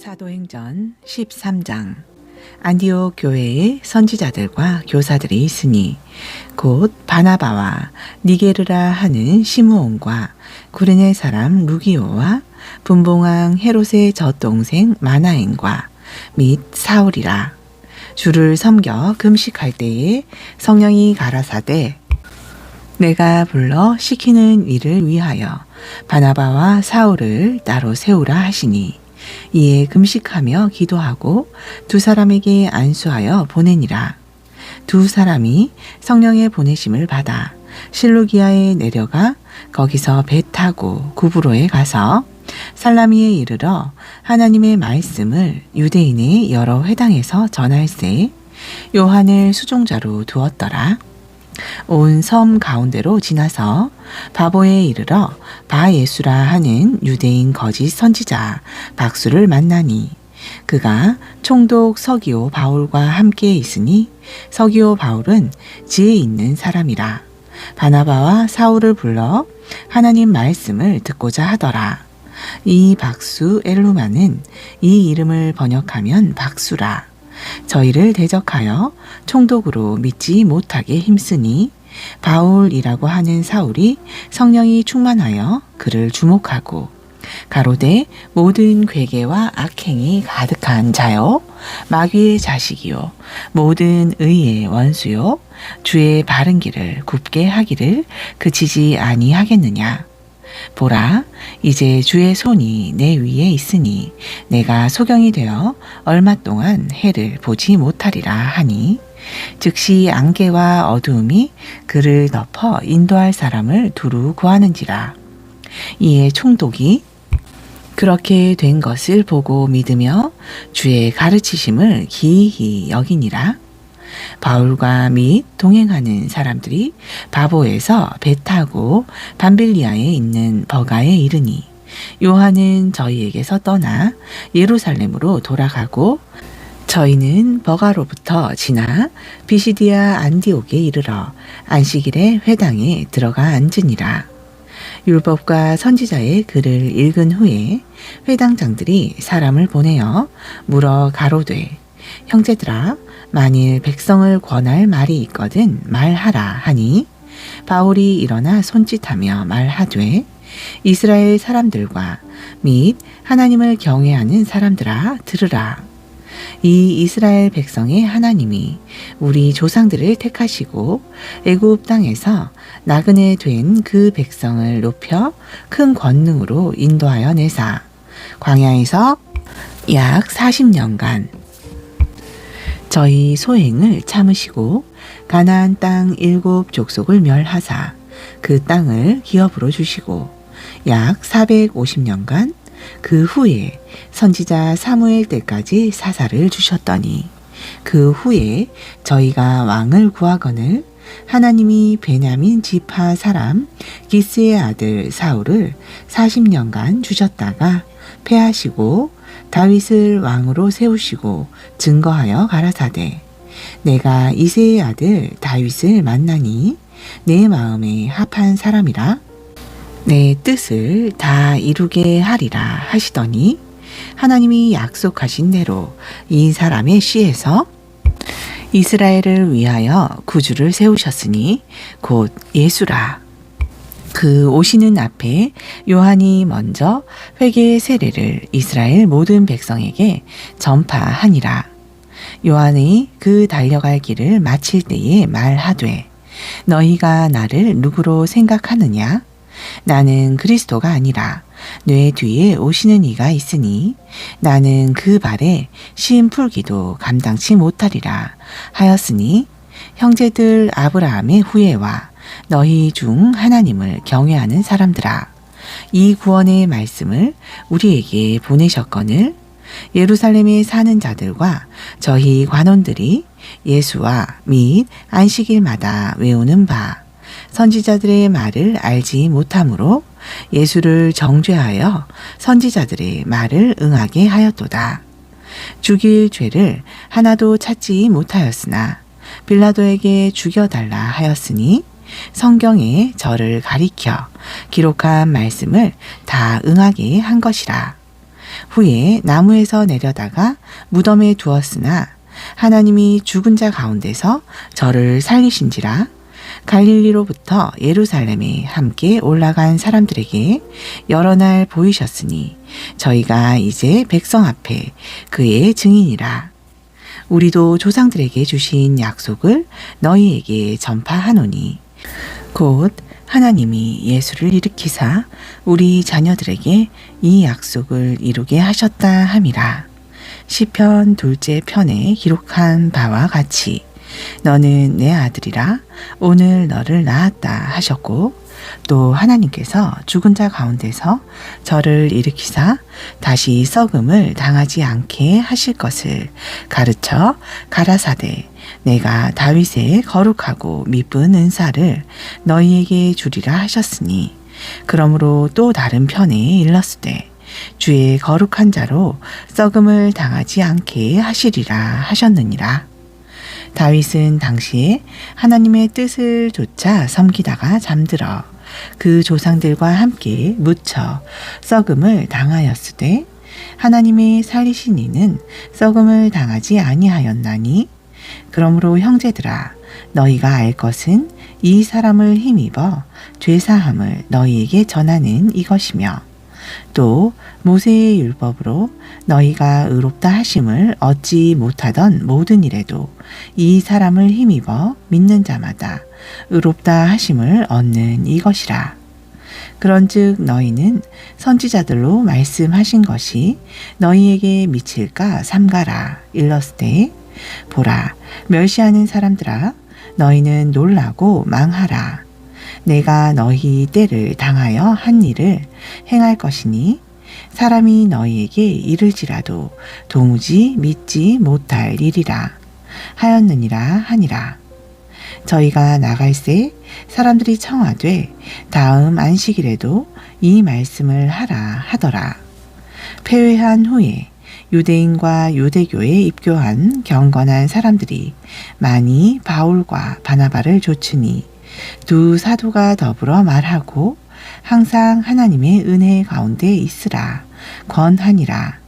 사도행전 13장. 안디옥 교회에 선지자들과 교사들이 있으니 곧 바나바와 니게르라 하는 시므온과 구레네 사람 루기오와 분봉왕 헤롯의 젖동생 마나엔과 및 사울이라. 주를 섬겨 금식할 때에 성령이 가라사대 내가 불러 시키는 일을 위하여 바나바와 사울을 따로 세우라 하시니 이에 금식하며 기도하고 두 사람에게 안수하여 보내니라. 두 사람이 성령의 보내심을 받아 실루기아에 내려가 거기서 배 타고 구브로에 가서 살라미에 이르러 하나님의 말씀을 유대인의 여러 회당에서 전할세 요한을 수종자로 두었더라. 온 섬 가운데로 지나서 바보에 이르러 바예수라 하는 유대인 거짓 선지자 박수를 만나니 그가 총독 서기오 바울과 함께 있으니 서기오 바울은 지혜 있는 사람이라. 바나바와 사울을 불러 하나님 말씀을 듣고자 하더라. 이 박수 엘루마는 이 이름을 번역하면 박수라. 저희를 대적하여 총독으로 믿지 못하게 힘쓰니 바울이라고 하는 사울이 성령이 충만하여 그를 주목하고 가로되 모든 괴계와 악행이 가득한 자요 마귀의 자식이요 모든 의의 원수요 주의 바른 길을 굽게 하기를 그치지 아니하겠느냐. 보라, 이제 주의 손이 내 위에 있으니 내가 소경이 되어 얼마 동안 해를 보지 못하리라 하니 즉시 안개와 어두움이 그를 덮어 인도할 사람을 두루 구하는지라. 이에 총독이 그렇게 된 것을 보고 믿으며 주의 가르치심을 기이히 여기니라. 바울과 및 동행하는 사람들이 바보에서 배 타고 밤빌리아에 있는 버가에 이르니 요한은 저희에게서 떠나 예루살렘으로 돌아가고 저희는 버가로부터 지나 비시디아 안디옥에 이르러 안식일에 회당에 들어가 앉으니라. 율법과 선지자의 글을 읽은 후에 회당장들이 사람을 보내어 물어 가로되 형제들아 만일 백성을 권할 말이 있거든 말하라 하니 바울이 일어나 손짓하며 말하되 이스라엘 사람들과 및 하나님을 경외하는 사람들아 들으라. 이 이스라엘 백성의 하나님이 우리 조상들을 택하시고 애굽 땅에서 나그네 된 그 백성을 높여 큰 권능으로 인도하여 내사 광야에서 약 40년간 저희 소행을 참으시고 가나안 땅 7 족속을 멸하사 그 땅을 기업으로 주시고 약 450년간 그 후에 선지자 사무엘 때까지 사사를 주셨더니 그 후에 저희가 왕을 구하거늘 하나님이 베냐민 지파 사람 기스의 아들 사울을 40년간 주셨다가 패하시고 다윗을 왕으로 세우시고 증거하여 가라사대 내가 이새의 아들 다윗을 만나니 내 마음에 합한 사람이라 내 뜻을 다 이루게 하리라 하시더니 하나님이 약속하신 대로 이 사람의 씨에서 이스라엘을 위하여 구주를 세우셨으니 곧 예수라. 그 오시는 앞에 요한이 먼저 회개의 세례를 이스라엘 모든 백성에게 전파하니라. 요한이 그 달려갈 길을 마칠 때에 말하되 너희가 나를 누구로 생각하느냐? 나는 그리스도가 아니라 뇌 뒤에 오시는 이가 있으니 나는 그 발에 심 풀기도 감당치 못하리라 하였으니 형제들 아브라함의 후예와 너희 중 하나님을 경외하는 사람들아 이 구원의 말씀을 우리에게 보내셨거늘 예루살렘에 사는 자들과 저희 관원들이 예수와 및 안식일마다 외우는 바 선지자들의 말을 알지 못하므로 예수를 정죄하여 선지자들의 말을 응하게 하였도다. 죽일 죄를 하나도 찾지 못하였으나 빌라도에게 죽여달라 하였으니 성경에 저를 가리켜 기록한 말씀을 다 응하게 한 것이라. 후에 나무에서 내려다가 무덤에 두었으나 하나님이 죽은 자 가운데서 저를 살리신지라. 갈릴리로부터 예루살렘에 함께 올라간 사람들에게 여러 날 보이셨으니 저희가 이제 백성 앞에 그의 증인이라. 우리도 조상들에게 주신 약속을 너희에게 전파하노니 곧 하나님이 예수를 일으키사 우리 자녀들에게 이 약속을 이루게 하셨다 함이라. 시편 2째 편에 기록한 바와 같이 너는 내 아들이라 오늘 너를 낳았다 하셨고, 또 하나님께서 죽은 자 가운데서 저를 일으키사 다시 썩음을 당하지 않게 하실 것을 가르쳐 가라사대 내가 다윗의 거룩하고 미쁜 은사를 너희에게 주리라 하셨으니, 그러므로 또 다른 편에 일렀으되 주의 거룩한 자로 썩음을 당하지 않게 하시리라 하셨느니라. 다윗은 당시에 하나님의 뜻을 조차 섬기다가 잠들어 그 조상들과 함께 묻혀 썩음을 당하였으되 하나님의 살리신 이는 썩음을 당하지 아니하였나니, 그러므로 형제들아 너희가 알 것은 이 사람을 힘입어 죄사함을 너희에게 전하는 이것이며, 또 모세의 율법으로 너희가 의롭다 하심을 얻지 못하던 모든 일에도 이 사람을 힘입어 믿는 자마다 의롭다 하심을 얻는 이것이라. 그런즉 너희는 선지자들로 말씀하신 것이 너희에게 미칠까 삼가라 일렀으되, 보라 멸시하는 사람들아 너희는 놀라고 망하라. 내가 너희 때를 당하여 한 일을 행할 것이니 사람이 너희에게 이를지라도 도무지 믿지 못할 일이라 하였느니라 하니라. 저희가 나갈새 사람들이 청하되 다음 안식일에도 이 말씀을 하라 하더라. 폐회한 후에 유대인과 유대교에 입교한 경건한 사람들이 많이 바울과 바나바를 좇으니 두 사도가 더불어 말하고 항상 하나님의 은혜 가운데 있으라 권하니라.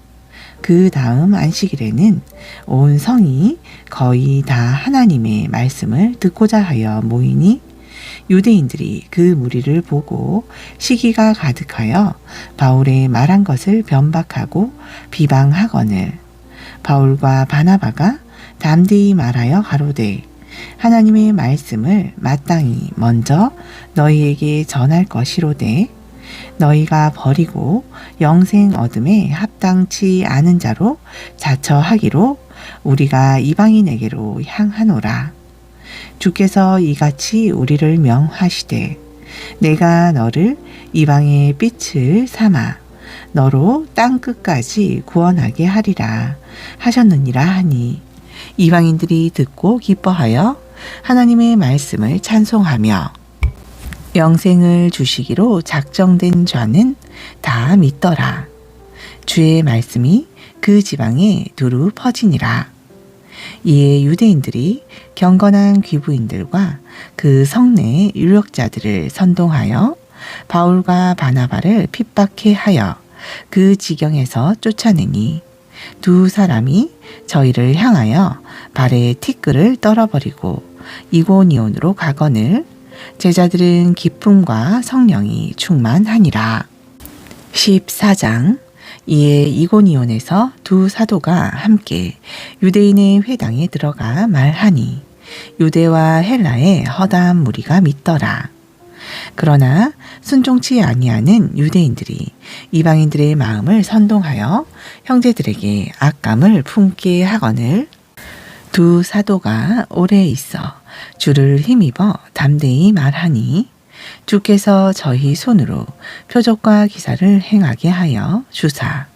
그 다음 안식일에는 온 성이 거의 다 하나님의 말씀을 듣고자 하여 모이니 유대인들이 그 무리를 보고 시기가 가득하여 바울의 말한 것을 변박하고 비방하거늘 바울과 바나바가 담대히 말하여 가로되 하나님의 말씀을 마땅히 먼저 너희에게 전할 것이로되 너희가 버리고 영생 얻음에 합당치 않은 자로 자처하기로 우리가 이방인에게로 향하노라. 주께서 이같이 우리를 명하시되 내가 너를 이방의 빛을 삼아 너로 땅 끝까지 구원하게 하리라 하셨느니라 하니, 이방인들이 듣고 기뻐하여 하나님의 말씀을 찬송하며 영생을 주시기로 작정된 자는 다 믿더라. 주의 말씀이 그 지방에 두루 퍼지니라. 이에 유대인들이 경건한 귀부인들과 그 성내의 유력자들을 선동하여 바울과 바나바를 핍박해 하여 그 지경에서 쫓아내니 두 사람이 저희를 향하여 발에 티끌을 떨어버리고 이고니온으로 가거늘 제자들은 기쁨과 성령이 충만하니라. 14장. 이에 이고니온에서 두 사도가 함께 유대인의 회당에 들어가 말하니 유대와 헬라의 허다한 무리가 믿더라. 그러나 순종치 아니하는 유대인들이 이방인들의 마음을 선동하여 형제들에게 악감을 품게 하거늘 두 사도가 오래 있어 주를 힘입어 담대히 말하니 주께서 저희 손으로 표적과 기사를 행하게 하여 주사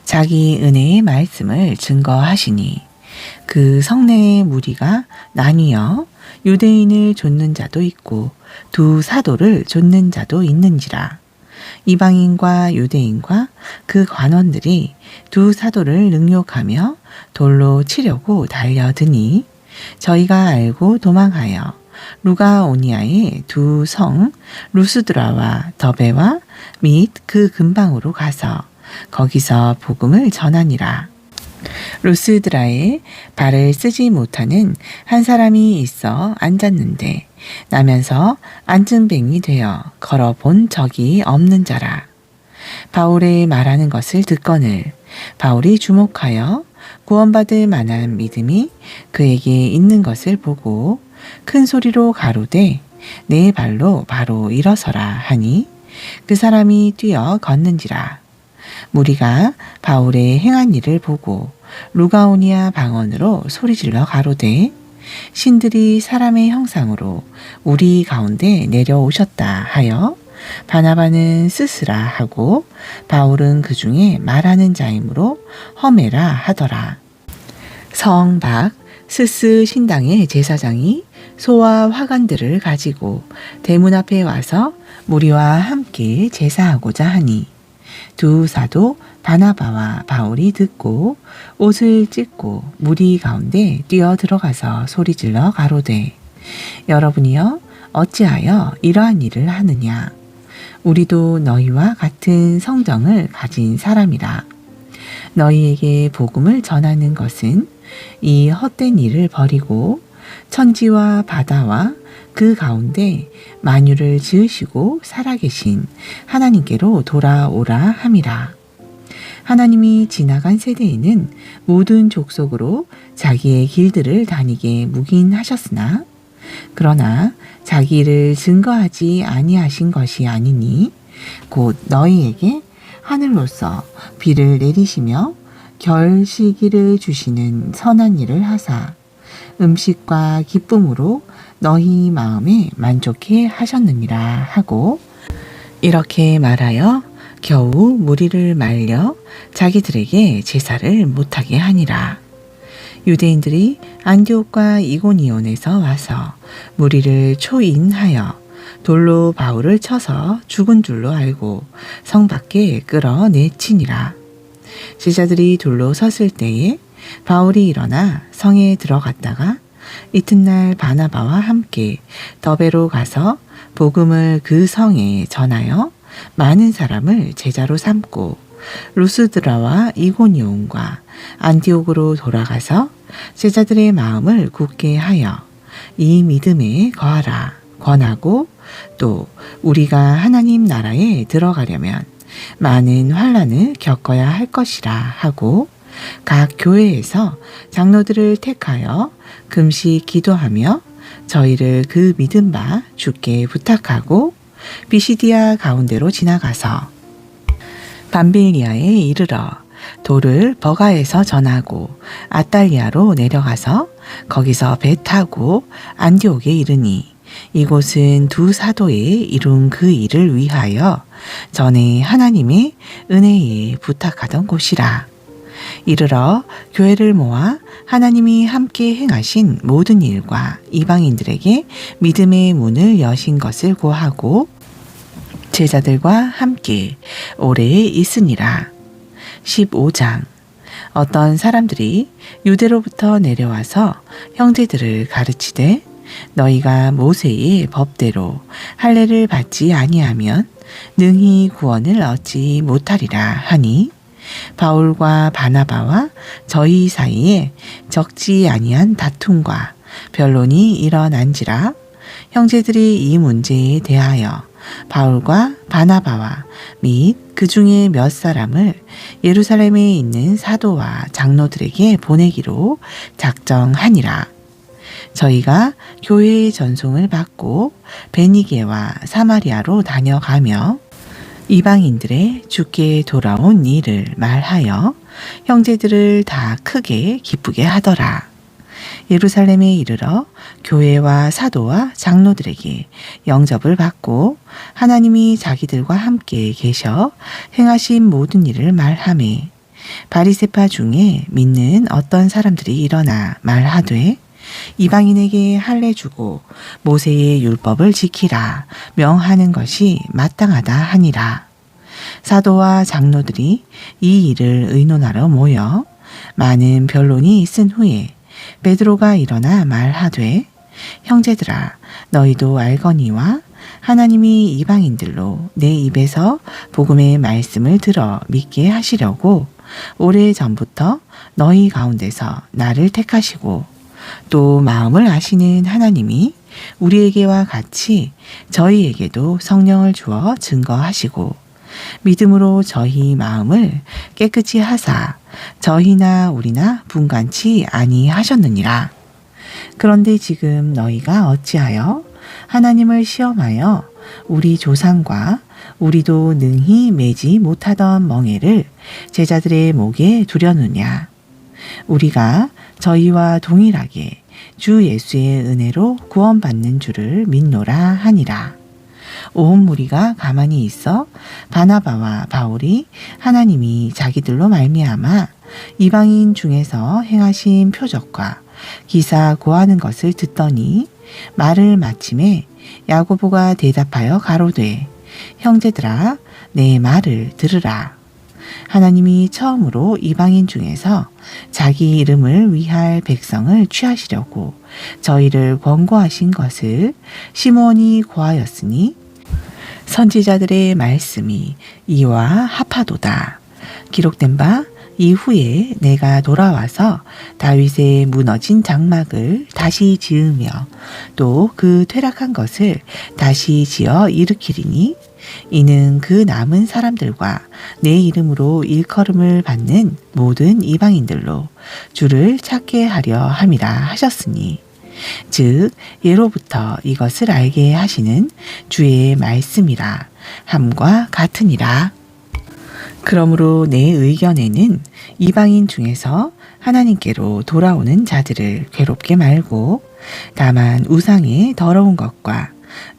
자기 은혜의 말씀을 증거하시니 그 성내의 무리가 나뉘어 유대인을 좇는 자도 있고 두 사도를 좇는 자도 있는지라. 이방인과 유대인과 그 관원들이 두 사도를 능욕하며 돌로 치려고 달려드니 저희가 알고 도망하여 루가오니아의 두 성 루스드라와 더베와 및 그 근방으로 가서 거기서 복음을 전하니라. 루스드라에 발을 쓰지 못하는 한 사람이 있어 앉았는데 나면서 앉은뱅이 되어 걸어본 적이 없는 자라. 바울의 말하는 것을 듣거늘 바울이 주목하여 구원받을 만한 믿음이 그에게 있는 것을 보고 큰 소리로 가로되 내 발로 바로 일어서라 하니 그 사람이 뛰어 걷는지라. 무리가 바울의 행한 일을 보고 루가오니아 방언으로 소리질러 가로되 신들이 사람의 형상으로 우리 가운데 내려오셨다 하여 바나바는 스스라 하고 바울은 그 중에 말하는 자이므로 허메라 하더라. 성박 스스 신당의 제사장이 소와 화관들을 가지고 대문 앞에 와서 무리와 함께 제사하고자 하니 두 사도 바나바와 바울이 듣고 옷을 찢고 무리 가운데 뛰어 들어가서 소리질러 가로되 여러분이여 어찌하여 이러한 일을 하느냐. 우리도 너희와 같은 성정을 가진 사람이라. 너희에게 복음을 전하는 것은 이 헛된 일을 버리고 천지와 바다와 그 가운데 만유를 지으시고 살아계신 하나님께로 돌아오라 함이라. 하나님이 지나간 세대에는 모든 족속으로 자기의 길들을 다니게 묵인하셨으나 그러나 자기 일을 증거하지 아니하신 것이 아니니 곧 너희에게 하늘로서 비를 내리시며 결실기를 주시는 선한 일을 하사 음식과 기쁨으로 너희 마음에 만족해 하셨느니라 하고 이렇게 말하여 겨우 무리를 말려 자기들에게 제사를 못하게 하니라. 유대인들이 안디옥과 이고니온에서 와서 무리를 초인하여 돌로 바울을 쳐서 죽은 줄로 알고 성 밖에 끌어내치니라. 제자들이 둘로 섰을 때에 바울이 일어나 성에 들어갔다가 이튿날 바나바와 함께 더베로 가서 복음을 그 성에 전하여 많은 사람을 제자로 삼고 루스드라와 이고니온과 안디옥으로 돌아가서 제자들의 마음을 굳게 하여 이 믿음에 거하라 권하고 또 우리가 하나님 나라에 들어가려면 많은 환난을 겪어야 할 것이라 하고 각 교회에서 장로들을 택하여 금식 기도하며 저희를 그 믿음 바 주께 부탁하고 비시디아 가운데로 지나가서 밤빌리아에 이르러 돌을 버가에서 전하고 아달리아로 내려가서 거기서 배 타고 안디옥에 이르니 이곳은 두 사도에 이룬 그 일을 위하여 전에 하나님의 은혜에 부탁하던 곳이라. 이르러 교회를 모아 하나님이 함께 행하신 모든 일과 이방인들에게 믿음의 문을 여신 것을 고하고 제자들과 함께 오래 있으니라. 15장. 어떤 사람들이 유대로부터 내려와서 형제들을 가르치되 너희가 모세의 법대로 할례를 받지 아니하면 능히 구원을 얻지 못하리라 하니 바울과 바나바와 저희 사이에 적지 아니한 다툼과 변론이 일어난지라. 형제들이 이 문제에 대하여 바울과 바나바와 및 그 중에 몇 사람을 예루살렘에 있는 사도와 장로들에게 보내기로 작정하니라. 저희가 교회의 전송을 받고 베니게와 사마리아로 다녀가며 이방인들의 주께 돌아온 일을 말하여 형제들을 다 크게 기쁘게 하더라. 예루살렘에 이르러 교회와 사도와 장로들에게 영접을 받고 하나님이 자기들과 함께 계셔 행하신 모든 일을 말하매 바리새파 중에 믿는 어떤 사람들이 일어나 말하되 이방인에게 할례 주고 모세의 율법을 지키라 명하는 것이 마땅하다 하니라. 사도와 장로들이 이 일을 의논하러 모여 많은 변론이 있은 후에 베드로가 일어나 말하되 형제들아 너희도 알거니와 하나님이 이방인들로 내 입에서 복음의 말씀을 들어 믿게 하시려고 오래전부터 너희 가운데서 나를 택하시고 또 마음을 아시는 하나님이 우리에게와 같이 저희에게도 성령을 주어 증거하시고 믿음으로 저희 마음을 깨끗이 하사 저희나 우리나 분간치 아니하셨느니라. 그런데 지금 너희가 어찌하여 하나님을 시험하여 우리 조상과 우리도 능히 매지 못하던 멍에를 제자들의 목에 두려느냐. 우리가 저희와 동일하게 주 예수의 은혜로 구원받는 줄을 믿노라 하니라. 온 무리가 가만히 있어 바나바와 바울이 하나님이 자기들로 말미암아 이방인 중에서 행하신 표적과 기사 고하는 것을 듣더니 말을 마침에 야고보가 대답하여 가로되 형제들아 내 말을 들으라. 하나님이 처음으로 이방인 중에서 자기 이름을 위할 백성을 취하시려고 저희를 권고하신 것을 시므온이 고하였으니 선지자들의 말씀이 이와 합하도다. 기록된 바 이후에 내가 돌아와서 다윗의 무너진 장막을 다시 지으며 또 그 퇴락한 것을 다시 지어 일으키리니 이는 그 남은 사람들과 내 이름으로 일컬음을 받는 모든 이방인들로 주를 찾게 하려 함이라 하셨으니 즉 예로부터 이것을 알게 하시는 주의 말씀이라 함과 같으니라. 그러므로 내 의견에는 이방인 중에서 하나님께로 돌아오는 자들을 괴롭게 말고 다만 우상의 더러운 것과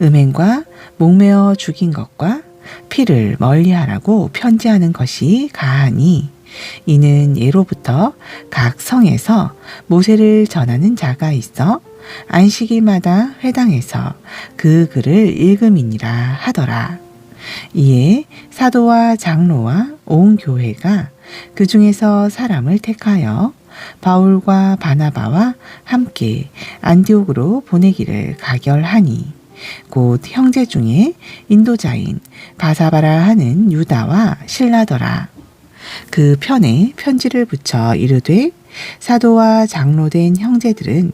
음행과 목매어 죽인 것과 피를 멀리하라고 편지하는 것이 가하니 이는 예로부터 각 성에서 모세를 전하는 자가 있어 안식일마다 회당에서 그 글을 읽음이니라 하더라. 이에 사도와 장로와 온 교회가 그 중에서 사람을 택하여 바울과 바나바와 함께 안디옥으로 보내기를 가결하니 곧 형제 중에 인도자인 바사바라 하는 유다와 실라더라. 그 편에 편지를 붙여 이르되 사도와 장로된 형제들은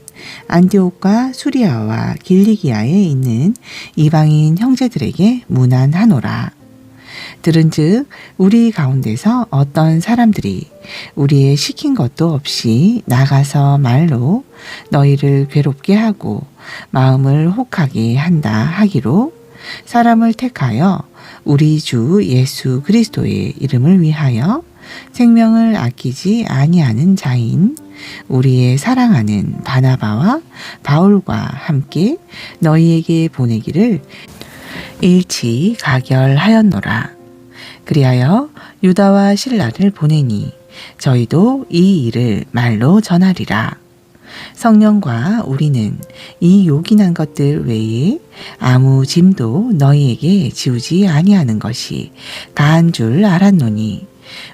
안디옥과 수리아와 길리기아에 있는 이방인 형제들에게 문안하노라. 들은즉 우리 가운데서 어떤 사람들이 우리의 시킨 것도 없이 나가서 말로 너희를 괴롭게 하고 마음을 혹하게 한다 하기로 사람을 택하여 우리 주 예수 그리스도의 이름을 위하여 생명을 아끼지 아니하는 자인 우리의 사랑하는 바나바와 바울과 함께 너희에게 보내기를 일치 가결하였노라. 그리하여 유다와 실라를 보내니 저희도 이 일을 말로 전하리라. 성령과 우리는 이 요긴한 것들 외에 아무 짐도 너희에게 지우지 아니하는 것이 다한 줄 알았노니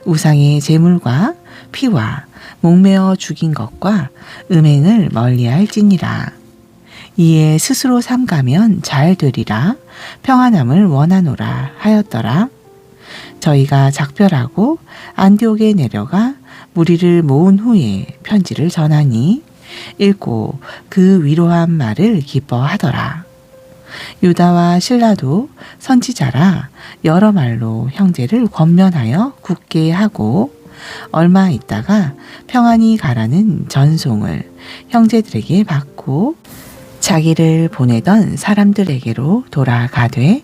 우상의 제물과 피와 목매어 죽인 것과 음행을 멀리할지니라. 이에 스스로 삼가면 잘 되리라 평안함을 원하노라 하였더라. 저희가 작별하고 안디옥에 내려가 무리를 모은 후에 편지를 전하니 읽고 그 위로한 말을 기뻐하더라. 유다와 실라도 선지자라 여러 말로 형제를 권면하여 굳게 하고 얼마 있다가 평안히 가라는 전송을 형제들에게 받고 자기를 보내던 사람들에게로 돌아가되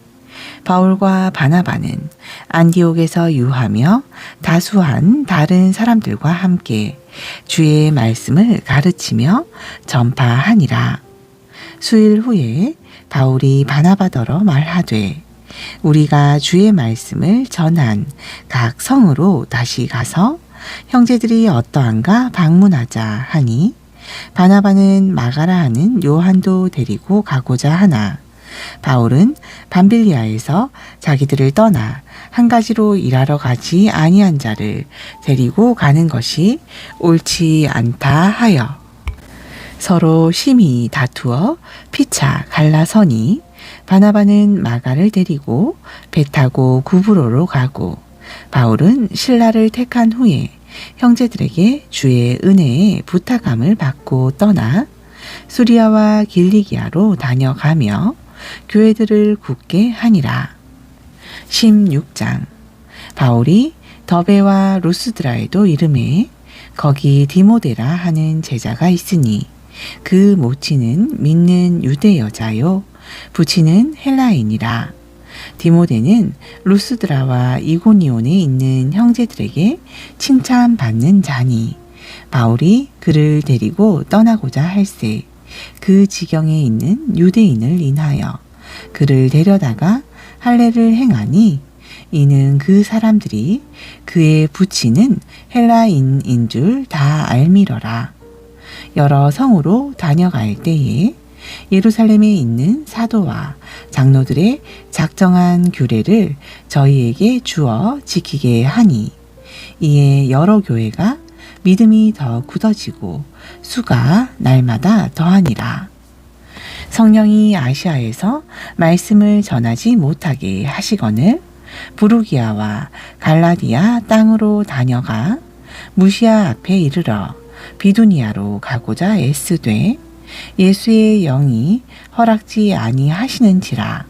바울과 바나바는 안디옥에서 유하며 다수한 다른 사람들과 함께 주의 말씀을 가르치며 전파하니라. 수일 후에 바울이 바나바더러 말하되 우리가 주의 말씀을 전한 각 성으로 다시 가서 형제들이 어떠한가 방문하자 하니 바나바는 마가라 하는 요한도 데리고 가고자 하나 바울은 밤빌리아에서 자기들을 떠나 한 가지로 일하러 가지 아니한 자를 데리고 가는 것이 옳지 않다 하여 서로 심히 다투어 피차 갈라서니 바나바는 마가를 데리고 배 타고 구브로로 가고 바울은 신라를 택한 후에 형제들에게 주의 은혜에 부탁함을 받고 떠나 수리아와 길리기아로 다녀가며 교회들을 굳게 하니라. 16장. 바울이 더베와 루스드라에도 이르매 거기 디모데라 하는 제자가 있으니 그 모친은 믿는 유대 여자요 부친은 헬라인이라. 디모데는 루스드라와 이고니온에 있는 형제들에게 칭찬받는 자니 바울이 그를 데리고 떠나고자 할세 그 지경에 있는 유대인을 인하여 그를 데려다가 할례를 행하니 이는 그 사람들이 그의 부친은 헬라인인 줄 다 알미러라. 여러 성으로 다녀갈 때에 예루살렘에 있는 사도와 장로들의 작정한 규례를 저희에게 주어 지키게 하니 이에 여러 교회가 믿음이 더 굳어지고 수가 날마다 더하니라. 성령이 아시아에서 말씀을 전하지 못하게 하시거늘 부르기아와 갈라디아 땅으로 다녀가 무시아 앞에 이르러 비두니아로 가고자 애쓰되 예수의 영이 허락지 아니하시는지라.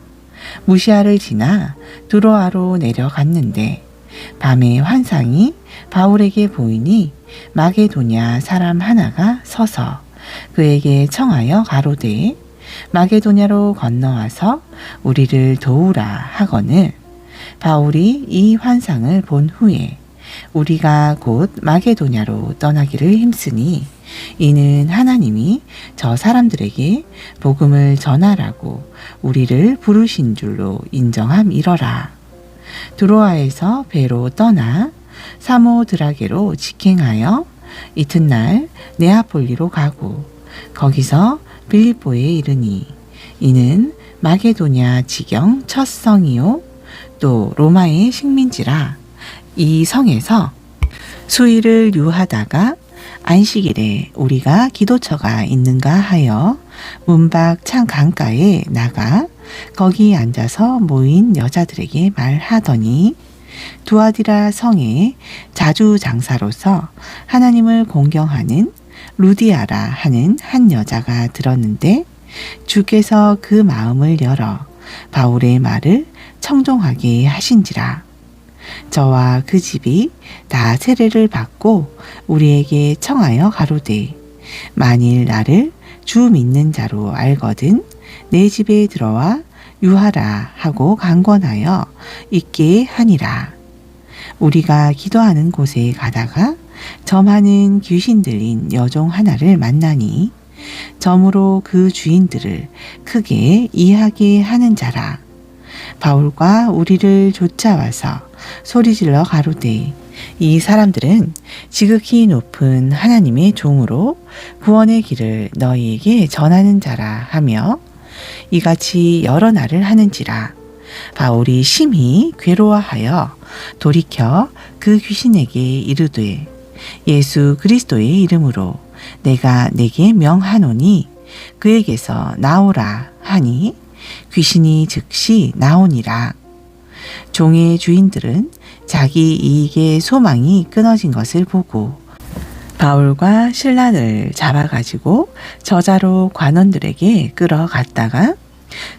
무시아를 지나 두로아로 내려갔는데 밤에 환상이 바울에게 보이니 마게도냐 사람 하나가 서서 그에게 청하여 가로되 마게도냐로 건너와서 우리를 도우라 하거늘 바울이 이 환상을 본 후에 우리가 곧 마게도냐로 떠나기를 힘쓰니 이는 하나님이 저 사람들에게 복음을 전하라고 우리를 부르신 줄로 인정함이러라. 두로아에서 배로 떠나 사모드라게로 직행하여 이튿날 네아폴리로 가고 거기서 빌립보에 이르니 이는 마게도냐 지경 첫 성이요 또 로마의 식민지라. 이 성에서 수일을 유하다가 안식일에 우리가 기도처가 있는가 하여 문밖 창 강가에 나가 거기 앉아서 모인 여자들에게 말하더니 두아디라 성의 자주장사로서 하나님을 공경하는 루디아라 하는 한 여자가 들었는데 주께서 그 마음을 열어 바울의 말을 청종하게 하신지라. 저와 그 집이 다 세례를 받고 우리에게 청하여 가로되 만일 나를 주 믿는 자로 알거든 내 집에 들어와 유하라 하고 강권하여 있게 하니라. 우리가 기도하는 곳에 가다가 점하는 귀신 들린 여종 하나를 만나니 점으로 그 주인들을 크게 이하게 하는 자라. 바울과 우리를 쫓아와서 소리질러 가로되 이 사람들은 지극히 높은 하나님의 종으로 구원의 길을 너희에게 전하는 자라 하며 이같이 여러 날을 하는지라. 바울이 심히 괴로워하여 돌이켜 그 귀신에게 이르되 예수 그리스도의 이름으로 내가 내게 명하노니 그에게서 나오라 하니 귀신이 즉시 나오니라. 종의 주인들은 자기 이익의 소망이 끊어진 것을 보고 바울과 신라를 잡아가지고 저자로 관원들에게 끌어갔다가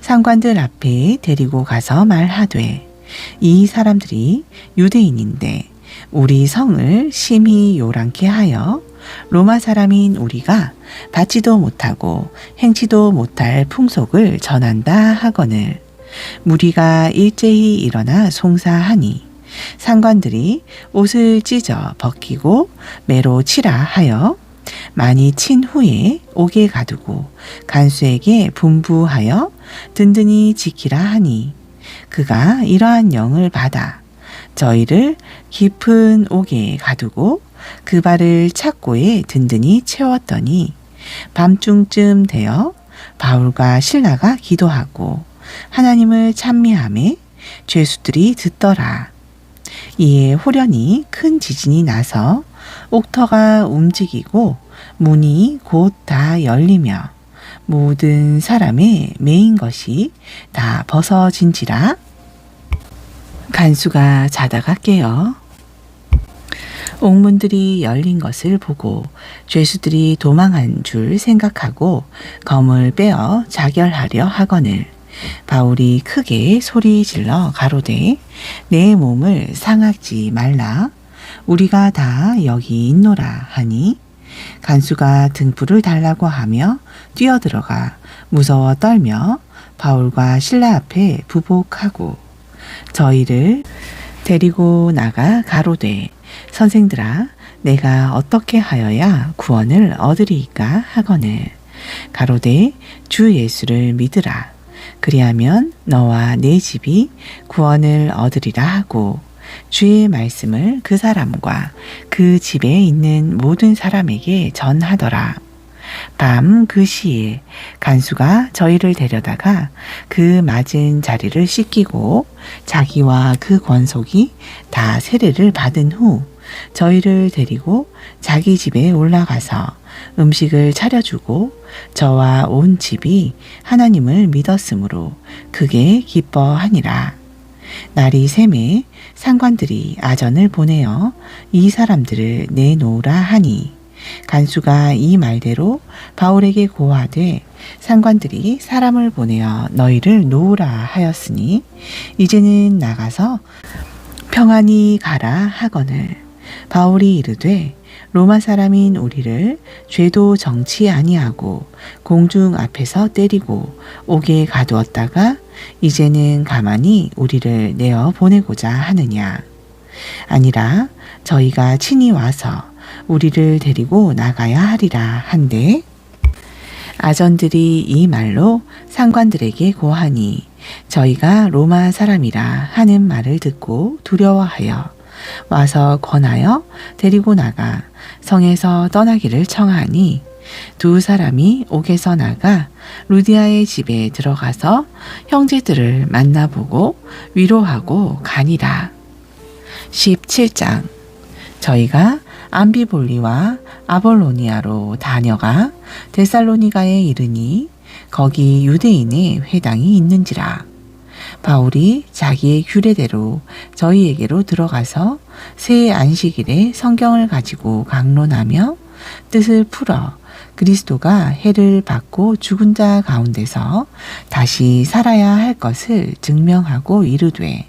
상관들 앞에 데리고 가서 말하되 이 사람들이 유대인인데 우리 성을 심히 요란케 하여 로마 사람인 우리가 받지도 못하고 행치도 못할 풍속을 전한다 하거늘 무리가 일제히 일어나 송사하니 상관들이 옷을 찢어 벗기고 매로 치라 하여 많이 친 후에 옥에 가두고 간수에게 분부하여 든든히 지키라 하니 그가 이러한 영을 받아 저희를 깊은 옥에 가두고 그 발을 착고에 든든히 채웠더니 밤중쯤 되어 바울과 신라가 기도하고 하나님을 찬미하매 죄수들이 듣더라. 이에 호련히 큰 지진이 나서 옥터가 움직이고 문이 곧 다 열리며 모든 사람의 매인 것이 다 벗어진지라. 간수가 자다가 깨어 옥문들이 열린 것을 보고 죄수들이 도망한 줄 생각하고 검을 빼어 자결하려 하거늘 바울이 크게 소리 질러 가로되 내 몸을 상하지 말라. 우리가 다 여기 있노라 하니 간수가 등불을 달라고 하며 뛰어들어가 무서워 떨며 바울과 실라 앞에 부복하고 저희를 데리고 나가 가로되 선생들아 내가 어떻게 하여야 구원을 얻으리이까 하거늘 가로되 주 예수를 믿으라. 그리하면 너와 내 집이 구원을 얻으리라 하고 주의 말씀을 그 사람과 그 집에 있는 모든 사람에게 전하더라. 밤 그 시에 간수가 저희를 데려다가 그 맞은 자리를 씻기고 자기와 그 권속이 다 세례를 받은 후 저희를 데리고 자기 집에 올라가서 음식을 차려주고 저와 온 집이 하나님을 믿었으므로 크게 기뻐하니라. 날이 새매 상관들이 아전을 보내어 이 사람들을 내놓으라 하니 간수가 이 말대로 바울에게 고하되 상관들이 사람을 보내어 너희를 놓으라 하였으니 이제는 나가서 평안히 가라 하거늘 바울이 이르되 로마 사람인 우리를 죄도 정치 아니하고 공중 앞에서 때리고 옥에 가두었다가 이제는 가만히 우리를 내어 보내고자 하느냐. 아니라 저희가 친히 와서 우리를 데리고 나가야 하리라 한데 아전들이 이 말로 상관들에게 고하니 저희가 로마 사람이라 하는 말을 듣고 두려워하여 와서 권하여 데리고 나가 성에서 떠나기를 청하니 두 사람이 옥에서 나가 루디아의 집에 들어가서 형제들을 만나보고 위로하고 가니라. 17장 저희가 암비볼리와 아볼로니아로 다녀가 데살로니가에 이르니 거기 유대인의 회당이 있는지라. 바울이 자기의 규례대로 저희에게로 들어가서 새 안식일에 성경을 가지고 강론하며 뜻을 풀어 그리스도가 해를 받고 죽은 자 가운데서 다시 살아야 할 것을 증명하고 이르되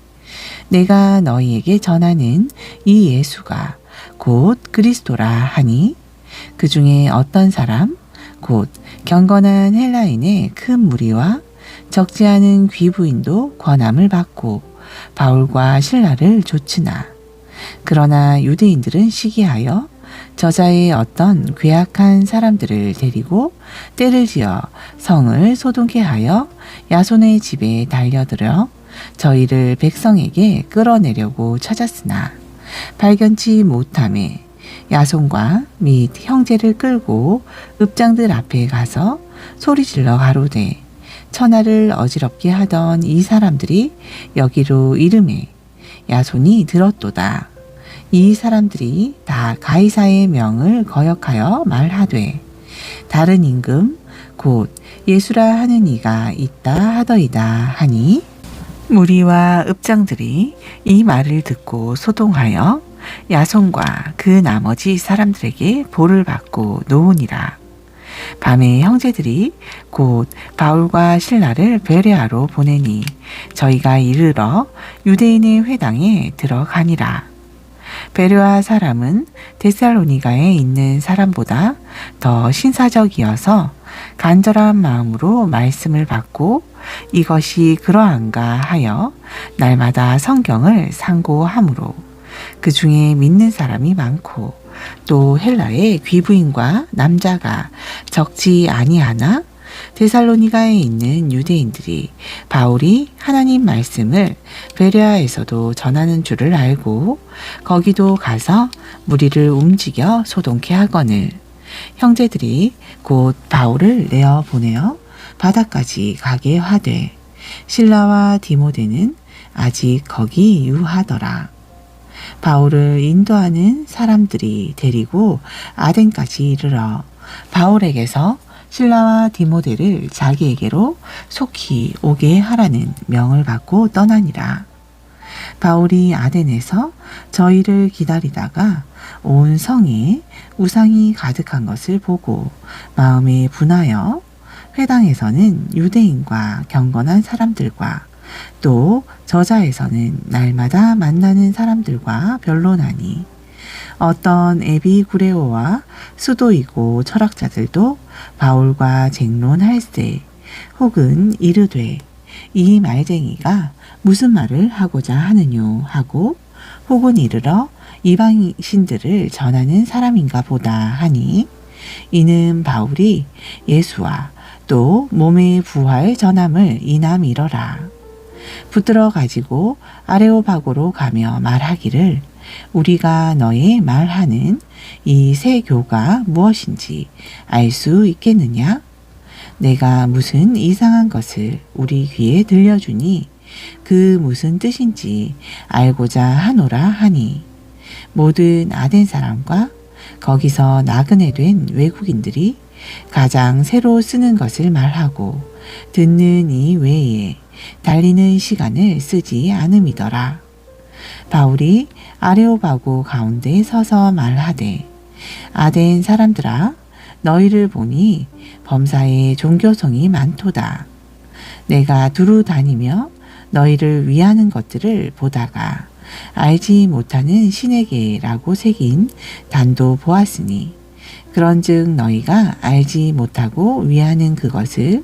내가 너희에게 전하는 이 예수가 곧 그리스도라 하니 그 중에 어떤 사람 곧 경건한 헬라인의 큰 무리와 적지 않은 귀부인도 권함을 받고 바울과 실라를 좇으나 그러나 유대인들은 시기하여 저자의 어떤 괴악한 사람들을 데리고 때를 지어 성을 소동케 하여 야손의 집에 달려들어 저희를 백성에게 끌어내려고 찾았으나 발견치 못하매 야손과 및 형제를 끌고 읍장들 앞에 가서 소리질러 가로되 천하를 어지럽게 하던 이 사람들이 여기로 이르매 야손이 들었도다. 이 사람들이 다 가이사의 명을 거역하여 말하되 다른 임금 곧 예수라 하는 이가 있다 하더이다 하니 무리와 읍장들이 이 말을 듣고 소동하여 야손과 그 나머지 사람들에게 볼을 받고 놓으니라. 밤에 형제들이 곧 바울과 실라를 베레아로 보내니 저희가 이르러 유대인의 회당에 들어가니라. 베레아 사람은 데살로니가에 있는 사람보다 더 신사적이어서 간절한 마음으로 말씀을 받고 이것이 그러한가 하여 날마다 성경을 상고하므로 그 중에 믿는 사람이 많고 또 헬라의 귀부인과 남자가 적지 아니하나 데살로니가에 있는 유대인들이 바울이 하나님 말씀을 베레아에서도 전하는 줄을 알고 거기도 가서 무리를 움직여 소동케 하거늘 형제들이 곧 바울을 내어 보내어 바다까지 가게 하되 실라와 디모데는 아직 거기 유하더라. 바울을 인도하는 사람들이 데리고 아덴까지 이르러 바울에게서 실라와 디모데를 자기에게로 속히 오게 하라는 명을 받고 떠나니라. 바울이 아덴에서 저희를 기다리다가 온 성에 우상이 가득한 것을 보고 마음에 분하여 회당에서는 유대인과 경건한 사람들과 또 저자에서는 날마다 만나는 사람들과 변론하니 어떤 에비구레오와 수도이고 철학자들도 바울과 쟁론할세 혹은 이르되 이 말쟁이가 무슨 말을 하고자 하느뇨 하고 혹은 이르러 이방신들을 전하는 사람인가 보다 하니 이는 바울이 예수와 또 몸의 부활 전함을 이남이러라. 붙들어 가지고 아레오바고로 가며 말하기를 우리가 너의 말하는 이 새 교가 무엇인지 알 수 있겠느냐? 내가 무슨 이상한 것을 우리 귀에 들려주니 그 무슨 뜻인지 알고자 하노라 하니 모든 아덴 사람과 거기서 나그네 된 외국인들이 가장 새로 쓰는 것을 말하고 듣는 이 외에 달리는 시간을 쓰지 않음이더라. 바울이 아레오바고 가운데 서서 말하되 아덴 사람들아 너희를 보니 범사에 종교성이 많도다. 내가 두루 다니며 너희를 위하는 것들을 보다가 알지 못하는 신에게라고 새긴 단도 보았으니 그런즉 너희가 알지 못하고 위하는 그것을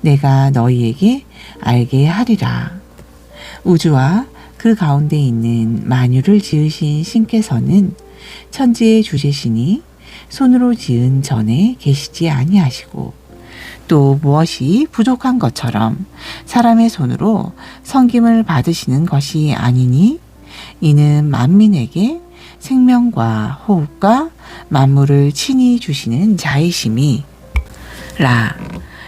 내가 너희에게 알게 하리라. 우주와 그 가운데 있는 만유를 지으신 신께서는 천지의 주제시니 손으로 지은 전에 계시지 아니하시고 또 무엇이 부족한 것처럼 사람의 손으로 섬김을 받으시는 것이 아니니 이는 만민에게 생명과 호흡과 만물을 친히 주시는 자이심이 라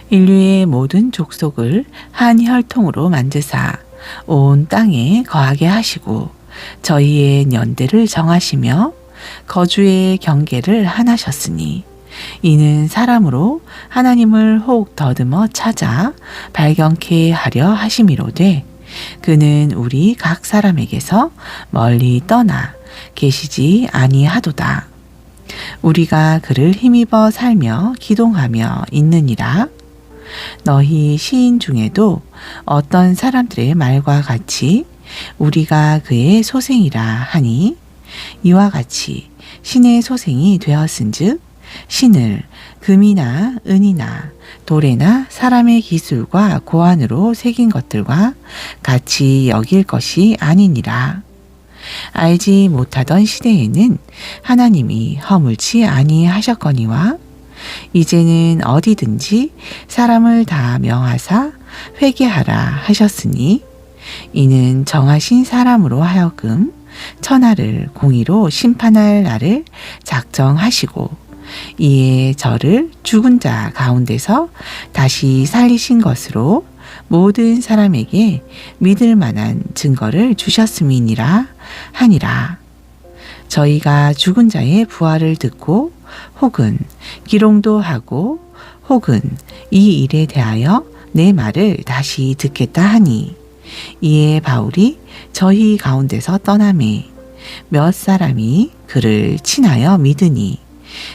인류의 모든 족속을 한 혈통으로 만드사 온 땅에 거하게 하시고 저희의 연대를 정하시며 거주의 경계를 하나셨으니 이는 사람으로 하나님을 혹 더듬어 찾아 발견케 하려 하심이로되 그는 우리 각 사람에게서 멀리 떠나 계시지 아니하도다. 우리가 그를 힘입어 살며 기동하며 있느니라. 너희 시인 중에도 어떤 사람들의 말과 같이 우리가 그의 소생이라 하니 이와 같이 신의 소생이 되었은즉 신을 금이나 은이나 돌에나 사람의 기술과 고안으로 새긴 것들과 같이 여길 것이 아니니라. 알지 못하던 시대에는 하나님이 허물치 아니하셨거니와 이제는 어디든지 사람을 다 명하사 회개하라 하셨으니 이는 정하신 사람으로 하여금 천하를 공의로 심판할 날을 작정하시고 이에 저를 죽은 자 가운데서 다시 살리신 것으로 모든 사람에게 믿을 만한 증거를 주셨음이니라 하니라. 저희가 죽은 자의 부활을 듣고 혹은 기롱도 하고 혹은 이 일에 대하여 내 말을 다시 듣겠다 하니 이에 바울이 저희 가운데서 떠나매 몇 사람이 그를 친하여 믿으니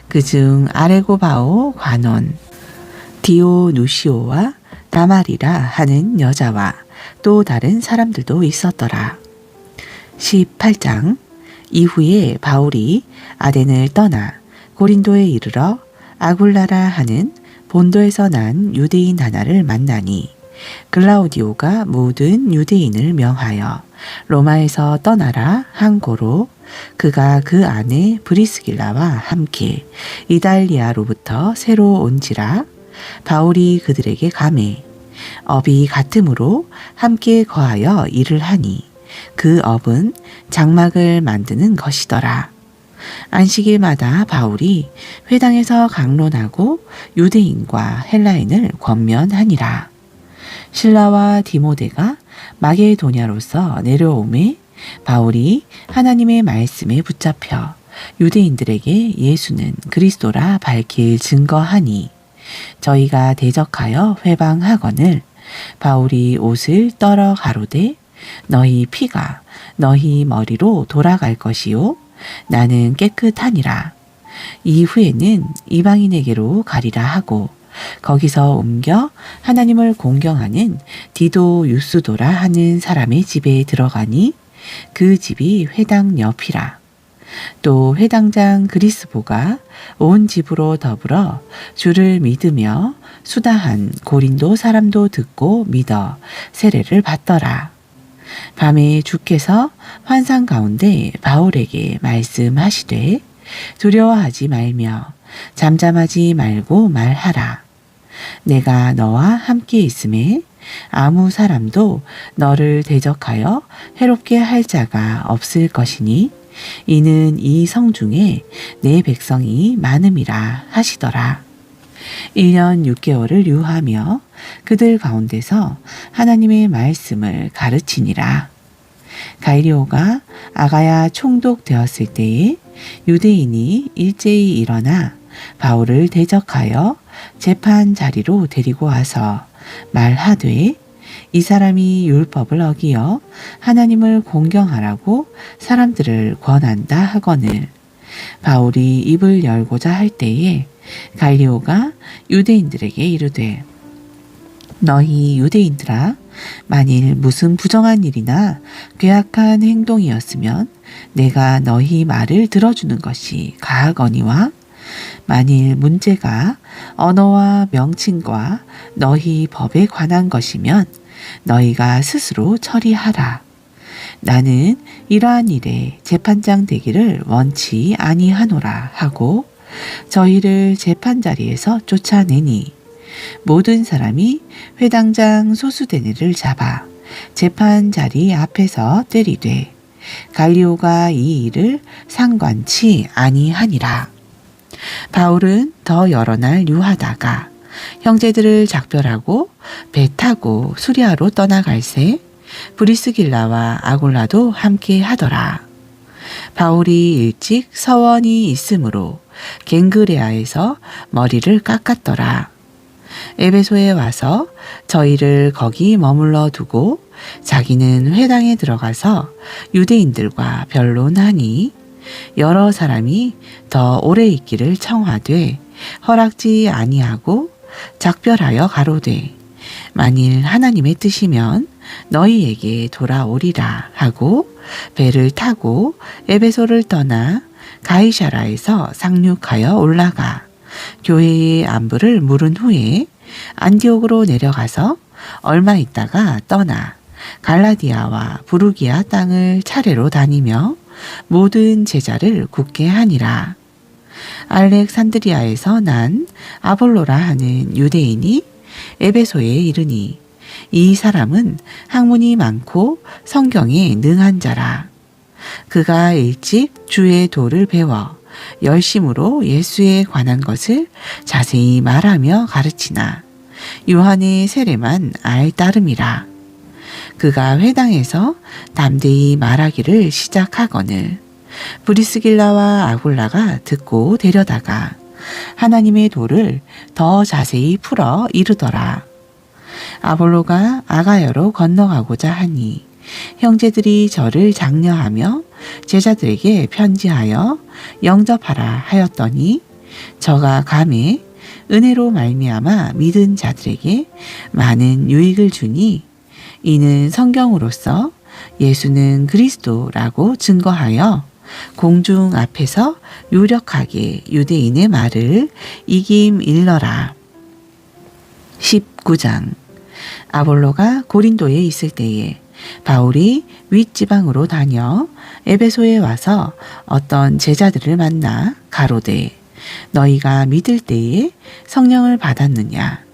그중 아레고바오 관원 디오누시오와 다말이라 하는 여자와 또 다른 사람들도 있었더라. 18장 이후에 바울이 아덴을 떠나 고린도에 이르러 아굴라라 하는 본도에서 난 유대인 하나를 만나니 글라우디오가 모든 유대인을 명하여 로마에서 떠나라 한 고로 그가 그 안에 브리스길라와 함께 이달리아로부터 새로 온지라 바울이 그들에게 가매 업이 같음으로 함께 거하여 일을 하니 그 업은 장막을 만드는 것이더라. 안식일마다 바울이 회당에서 강론하고 유대인과 헬라인을 권면하니라. 실라와 디모데가 마게도냐로서 내려오매 바울이 하나님의 말씀에 붙잡혀 유대인들에게 예수는 그리스도라 밝힐 증거하니 저희가 대적하여 회방하거늘 바울이 옷을 떨어 가로되 너희 피가 너희 머리로 돌아갈 것이요 나는 깨끗하니라. 이후에는 이방인에게로 가리라 하고 거기서 옮겨 하나님을 공경하는 디도 유스도라 하는 사람의 집에 들어가니 그 집이 회당 옆이라. 또 회당장 그리스보가 온 집으로 더불어 주를 믿으며 수다한 고린도 사람도 듣고 믿어 세례를 받더라. 밤에 주께서 환상 가운데 바울에게 말씀하시되 두려워하지 말며 잠잠하지 말고 말하라. 내가 너와 함께 있음에 아무 사람도 너를 대적하여 해롭게 할 자가 없을 것이니 이는 이 성중에 내 백성이 많음이라 하시더라. 1년 6개월을 유하며 그들 가운데서 하나님의 말씀을 가르치니라. 가이리오가 아가야 총독되었을 때에 유대인이 일제히 일어나 바울을 대적하여 재판 자리로 데리고 와서 말하되 이 사람이 율법을 어기어 하나님을 공경하라고 사람들을 권한다 하거늘 바울이 입을 열고자 할 때에 갈리오가 유대인들에게 이르되 너희 유대인들아 만일 무슨 부정한 일이나 괴악한 행동이었으면 내가 너희 말을 들어주는 것이 가하거니와 만일 문제가 언어와 명칭과 너희 법에 관한 것이면 너희가 스스로 처리하라. 나는 이러한 일에 재판장 되기를 원치 아니하노라 하고 저희를 재판 자리에서 쫓아내니 모든 사람이 회당장 소수대니를 잡아 재판 자리 앞에서 때리되 갈리오가 이 일을 상관치 아니하니라. 바울은 더 여러 날 유하다가 형제들을 작별하고 배 타고 수리아로 떠나갈새 브리스길라와 아굴라도 함께 하더라. 바울이 일찍 서원이 있으므로 갱그레아에서 머리를 깎았더라. 에베소에 와서 저희를 거기 머물러 두고 자기는 회당에 들어가서 유대인들과 변론하니 여러 사람이 더 오래 있기를 청하되 허락지 아니하고 작별하여 가로되 만일 하나님의 뜻이면 너희에게 돌아오리라 하고 배를 타고 에베소를 떠나 가이사라에서 상륙하여 올라가 교회의 안부를 물은 후에 안디옥으로 내려가서 얼마 있다가 떠나 갈라디아와 부르기아 땅을 차례로 다니며 모든 제자를 굳게 하니라. 알렉산드리아에서 난 아볼로라 하는 유대인이 에베소에 이르니 이 사람은 학문이 많고 성경에 능한 자라. 그가 일찍 주의 도를 배워 열심으로 예수에 관한 것을 자세히 말하며 가르치나 요한의 세례만 알 따름이라. 그가 회당에서 담대히 말하기를 시작하거늘 브리스길라와 아굴라가 듣고 데려다가 하나님의 도를 더 자세히 풀어 이르더라. 아볼로가 아가야로 건너가고자 하니 형제들이 저를 장려하며 제자들에게 편지하여 영접하라 하였더니 저가 감에 은혜로 말미암아 믿은 자들에게 많은 유익을 주니 이는 성경으로서 예수는 그리스도라고 증거하여 공중 앞에서 유력하게 유대인의 말을 이김 일러라. 19장 아볼로가 고린도에 있을 때에 바울이 윗지방으로 다녀 에베소에 와서 어떤 제자들을 만나 가로되 너희가 믿을 때에 성령을 받았느냐?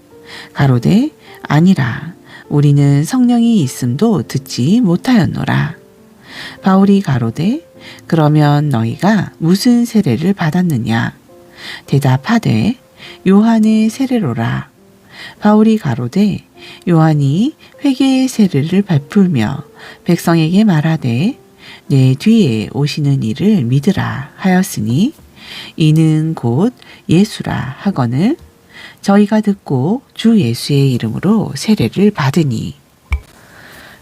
가로되 아니라 우리는 성령이 있음도 듣지 못하였노라. 바울이 가로되 그러면 너희가 무슨 세례를 받았느냐? 대답하되 요한의 세례로라. 바울이 가로되 요한이 회개의 세례를 베풀며 백성에게 말하되 내 뒤에 오시는 이를 믿으라 하였으니 이는 곧 예수라 하거늘 저희가 듣고 주 예수의 이름으로 세례를 받으니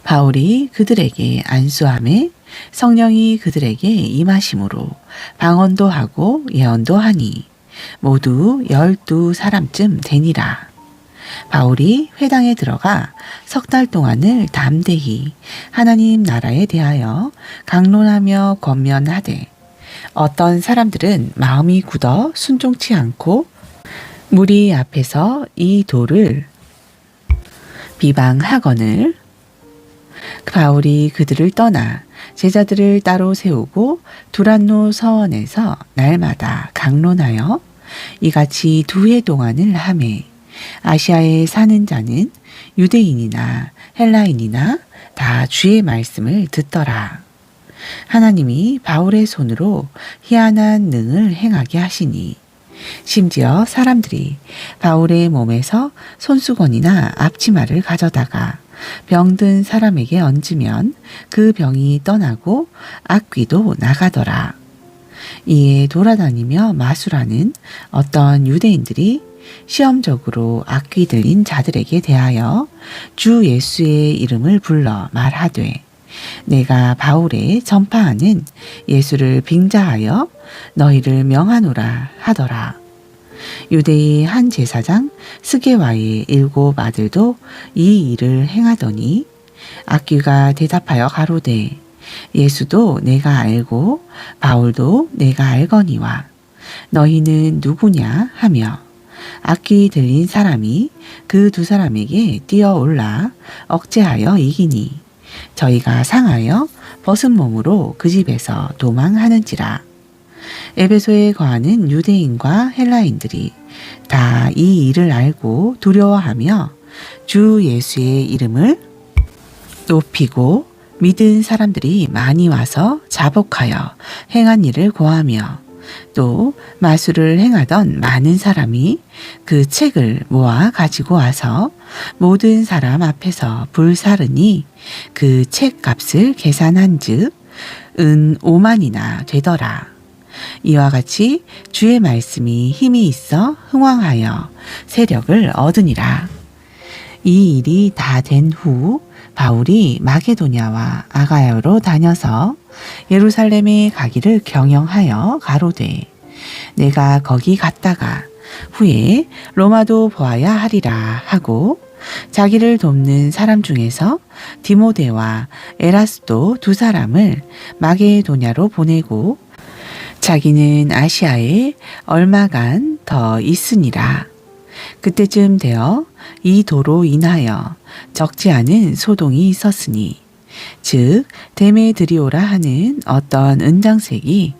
바울이 그들에게 안수하매 성령이 그들에게 임하심으로 방언도 하고 예언도 하니 모두 12사람쯤 되니라. 바울이 회당에 들어가 석 달 동안을 담대히 하나님 나라에 대하여 강론하며 권면하되 어떤 사람들은 마음이 굳어 순종치 않고 무리 앞에서 이 도를 비방하거늘 바울이 그들을 떠나 제자들을 따로 세우고 두란노 서원에서 날마다 강론하여 이같이 2해 동안을 하매 아시아에 사는 자는 유대인이나 헬라인이나 다 주의 말씀을 듣더라. 하나님이 바울의 손으로 희한한 능을 행하게 하시니 심지어 사람들이 바울의 몸에서 손수건이나 앞치마를 가져다가 병든 사람에게 얹으면 그 병이 떠나고 악귀도 나가더라. 이에 돌아다니며 마술하는 어떤 유대인들이 시험적으로 악귀 들린 자들에게 대하여 주 예수의 이름을 불러 말하되 내가 바울에 전파하는 예수를 빙자하여 너희를 명하노라 하더라. 유대의 한 제사장 스게와의 7 아들도 이 일을 행하더니 악귀가 대답하여 가로되 예수도 내가 알고 바울도 내가 알거니와 너희는 누구냐 하며 악귀 들린 사람이 그 2사람에게 뛰어올라 억제하여 이기니 저희가 상하여 벗은 몸으로 그 집에서 도망하는지라. 에베소에 거하는 유대인과 헬라인들이 다 이 일을 알고 두려워하며 주 예수의 이름을 높이고 믿은 사람들이 많이 와서 자복하여 행한 일을 고하며 또 마술을 행하던 많은 사람이 그 책을 모아 가지고 와서 모든 사람 앞에서 불사르니 그 책 값을 계산한 즉 은 5만이나 되더라. 이와 같이 주의 말씀이 힘이 있어 흥왕하여 세력을 얻으니라. 이 일이 다 된 후 바울이 마게도냐와 아가야로 다녀서 예루살렘에 가기를 경영하여 가로되 내가 거기 갔다가 후에 로마도 보아야 하리라 하고 자기를 돕는 사람 중에서 디모데와 에라스도 2사람을 마게도냐로 보내고 자기는 아시아에 얼마간 더 있으니라. 그때쯤 되어 이 도로 인하여 적지 않은 소동이 있었으니 즉 데메드리오라 하는 어떤 은장색이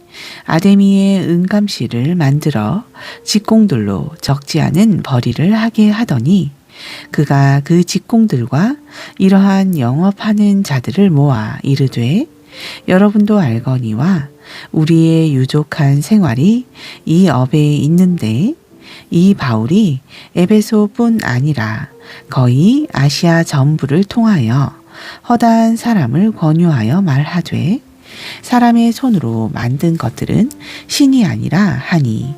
아데미의 은감실을 만들어 직공들로 적지 않은 벌이를 하게 하더니 그가 그 직공들과 이러한 영업하는 자들을 모아 이르되 여러분도 알거니와 우리의 유족한 생활이 이 업에 있는데 이 바울이 에베소뿐 아니라 거의 아시아 전부를 통하여 허다한 사람을 권유하여 말하되 사람의 손으로 만든 것들은 신이 아니라 하니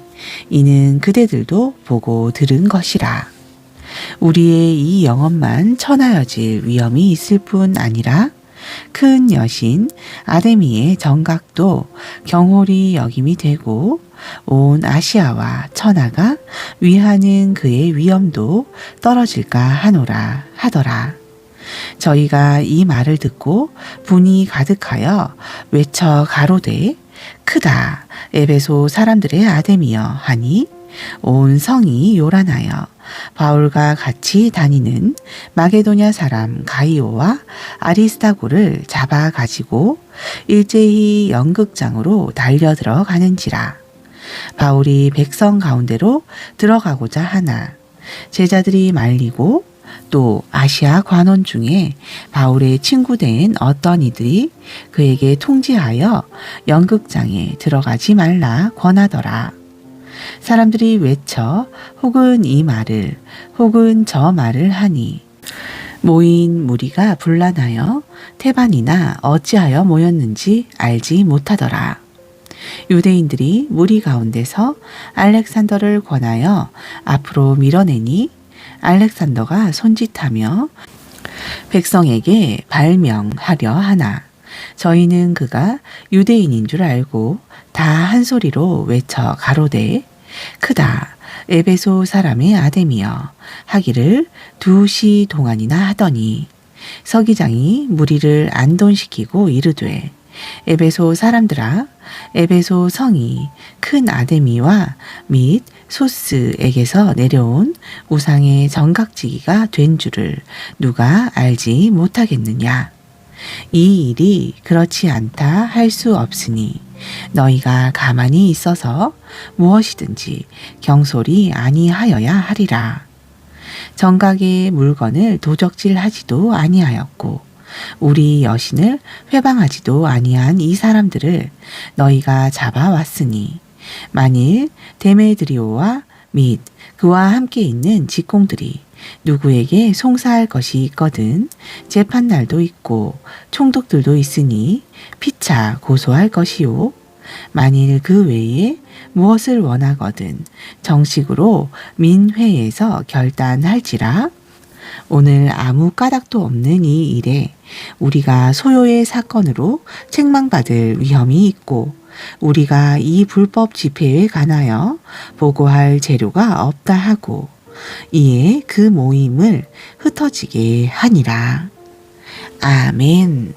이는 그대들도 보고 들은 것이라. 우리의 이 영업만 천하여질 위험이 있을 뿐 아니라 큰 여신 아데미의 정각도 경홀히 여김이 되고 온 아시아와 천하가 위하는 그의 위엄도 떨어질까 하노라 하더라. 저희가 이 말을 듣고 분이 가득하여 외쳐 가로되 크다 에베소 사람들의 아데미여 하니 온 성이 요란하여 바울과 같이 다니는 마게도냐 사람 가이오와 아리스타고를 잡아 가지고 일제히 연극장으로 달려들어 가는지라. 바울이 백성 가운데로 들어가고자 하나 제자들이 말리고 또 아시아 관원 중에 바울의 친구된 어떤 이들이 그에게 통지하여 연극장에 들어가지 말라 권하더라. 사람들이 외쳐 혹은 이 말을 혹은 저 말을 하니 모인 무리가 분란하여 태반이나 어찌하여 모였는지 알지 못하더라. 유대인들이 무리 가운데서 알렉산더를 권하여 앞으로 밀어내니 알렉산더가 손짓하며 백성에게 발명하려 하나 저희는 그가 유대인인 줄 알고 다 한 소리로 외쳐 가로되 크다 에베소 사람의 아데미여 하기를 2시 동안이나 하더니 서기장이 무리를 안돈시키고 이르되 에베소 사람들아 에베소 성이 큰 아데미와 및 소스에게서 내려온 우상의 정각지기가 된 줄을 누가 알지 못하겠느냐. 이 일이 그렇지 않다 할 수 없으니 너희가 가만히 있어서 무엇이든지 경솔이 아니하여야 하리라. 정각의 물건을 도적질하지도 아니하였고 우리 여신을 회방하지도 아니한 이 사람들을 너희가 잡아왔으니 만일 데메드리오와 및 그와 함께 있는 직공들이 누구에게 송사할 것이 있거든 재판날도 있고 총독들도 있으니 피차 고소할 것이요. 만일 그 외에 무엇을 원하거든 정식으로 민회에서 결단할지라. 오늘 아무 까닭도 없는 이 일에 우리가 소요의 사건으로 책망받을 위험이 있고 우리가 이 불법 집회에 관하여 보고할 재료가 없다 하고 이에 그 모임을 흩어지게 하니라. 아멘.